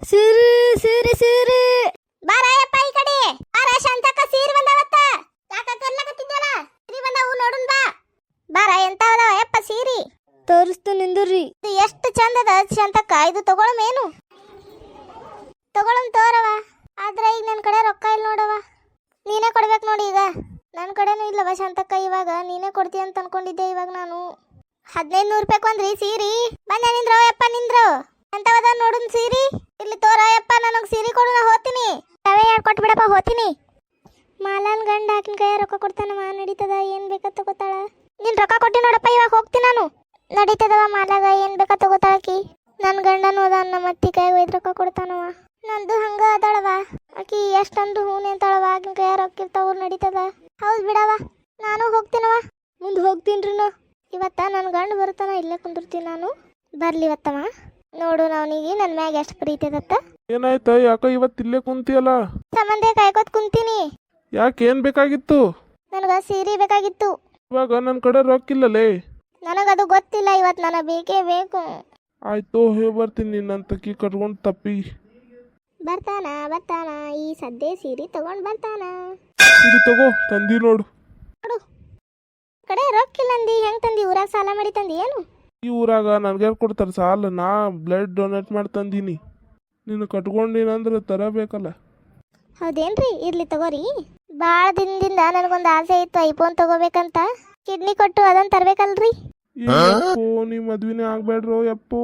ಸೀರೆ ಸೀರೆ ಸೀರೆ ಬಾರಯ್ಯಪ್ಪ ಈ ಕಡೆ ಬಾರ ಶಾಂತಕ್ಕ ಸೀರೆ ಬಂದವತ್ತ ಯಾಕ ಕರ್ಲಕತ್ತಿದ್ದಲ್ಲ ಸೀರೆ ಬಂದವು ನೋಡುನ್ ಬಾ ಬಾರ ಎಂತಾವದವ ಯಪ್ಪ ಸೀರೆ ತೋರಿಸ್ತು ನಿಂದ್ರಿ. ಇದು ಎಷ್ಟು ಚಂದದ ಶಾಂತಕ್ಕ ಇದು ತಗೊಳಮೇನು ತಗೊಳಂ ತೋರವ ಆದ್ರೆ ಈಗ ನನ್ನ ಕಡೆ ರೊಕ್ಕ ಇಲ್ಲ ನೋಡವ ನೀನೇ ಕೊಡ್ಬೇಕು ನೋಡಿ ಈಗ ನನ್ನ ಕಡೆನೂ ಇಲ್ಲವ ಶಾಂತಕ್ಕ ಇವಾಗ ನೀನೇ ಕೊಡ್ತೀಯ ಅಂತ ಅನ್ಕೊಂಡಿದ್ದೆ ಇವಾಗ ನಾನು 1500 ರೂಪಾಯಿ ಕೊಂದ್ರಿ ಸೀರೆ ಬಂದ ನಿಂದ್ರೋ ಯಪ್ಪ ನಿಂದ್ರು ಎಂತವದ ನೋಡುನ್ ಸೀರೆ ಇಲ್ಲಿ ತೋರಯಪ್ಪ ನನಗೆ ಸೀರೆ ಕೊಡು ನಾ ಹೋಗ್ತೀನಿ ಅವೇ ಕೊಟ್ಟು ಬಿಡಪ್ಪ ಹೋಗ್ತೀನಿ ಮಾಲಾನ್ ಗಂಡ ಹಾಕಿನ ಕೈ ರೊಕ್ಕ ಕೊಡ್ತಾನವ ನಡೀತದ ಏನ್ ಬೇಕಾ ತಗೋತಾಳ ನೀನ್ ರೊಕ್ಕ ಕೊಟ್ಟಿ ನೋಡಪ್ಪ ಇವಾಗ ಹೋಗ್ತೀನಿ ನಾನು ನಡೀತದವ ಮಾಲಾಗ ಏನ್ ಬೇಕಾ ತಗೋತಾಳಕಿ ನನ್ನ ಗಂಡನು ಅದ ನಮ್ಮ ಅತ್ತಿ ಕೈ ಒಯ್ದು ರೊಕ್ಕ ಕೊಡ್ತಾನವ ನಂದು ಹಂಗ ಅದಾಳವ ಆಕಿ ಎಷ್ಟಂದ್ರು ಹೂನೆ ಅಂತಾಳವ ಆಗಿನ ಕೈ ರೊಕ್ಕ ಇರ್ತಾವ ನಡೀತದ ಹೌದ್ ಬಿಡವ ನಾನು ಹೋಗ್ತೀನವ ಮುಂದೆ ಹೋಗ್ತೀನ್ರಿ ನಾ. ಇವತ್ತ ನನ್ನ ಗಂಡ ಬರ್ತಾನ ಇಲ್ಲೇ ಕುಂದಿರ್ತೀನಿ ನಾನು ಬರ್ಲಿ ಇವತ್ತವ ನೋಡು ಅವನಿಗೆ ನನ್ನ ಮ್ಯಾಗ ಎಷ್ಟು ಪ್ರೀತಿ ಅದತ್ತ ಏನಾಯ್ತ ಯಾಕ ಇವತ್ತು ಇಲ್ಲೇ ಕುಂತಿಯಲ್ಲ? ಸಂಬಂಧ ಕಾಯ್ಕೋತ್ ಕುಂತೀನಿ ಯಾಕೆ ಏನ್ ಬೇಕಾಗಿತ್ತು? ನನಗ ಸೀರೆ ಬೇಕಾಗಿತ್ತು ಇವಾಗ ನನ್ನ ಕಡೆ ರೊಕ್ಕಿಲ್ಲಲೇ. ನನಗದು ಗೊತ್ತಿಲ್ಲ ಇವತ್ತು ನನಗೆ ಬೇಕೇ ಬೇಕು ಆಯ್ತು ಬರ್ತೀನಿ ನಿನ್ನಂತಕಿ ಕಟ್ಕೊಂಡು ತಪ್ಪಿ. ಬರ್ತಾನ ಬರ್ತಾನ ಈ ಸದ್ದೆ ಸೀರೆ ತಗೊಂಡ್ ಬರ್ತಾನ ಇದು ತಗೋ ತಂದಿ ನೋಡು. ನೋಡು ಕಡೆ ರೊಕ್ಕಿಲ್ಲ ಅಂದಿ ಹೆಂಗ್ ತಂದಿ ಊರಾಗ ಸಾಲ ಮಾಡಿ ತಂದಿ ಏನು ಈ ಊರಾಗ ನನ್ಗೆ ಕೊಡ್ತಾರೆ ಸಾಲ? ನಾ ಬ್ಲಡ್ ಡೊನೇಟ್ ಮಾಡಿ ತಂದೀನಿ. ನೀನು ಕಟ್ಕೊಂಡಿನಂದ್ರೆ ತರಬೇಕಲ್ಲ. ಹೌದೇನ್ರಿ ಇರ್ಲಿ ತಗೋರಿ ಭಾಳ ದಿನದಿಂದ ನನಗೊಂದು ಆಸೆ ಇತ್ತು ಐಫೋನ್ ತಗೋಬೇಕಂತ ಕಿಡ್ನಿ ಕೊಟ್ಟು ಅದನ್ನ ತರ್ಬೇಕಲ್ರಿ. ಯಪ್ಪೋ ನೀ ಮದ್ವಿನೇ ಆಗ್ಬೇಡ್ರೋ ಯಪ್ಪೋ.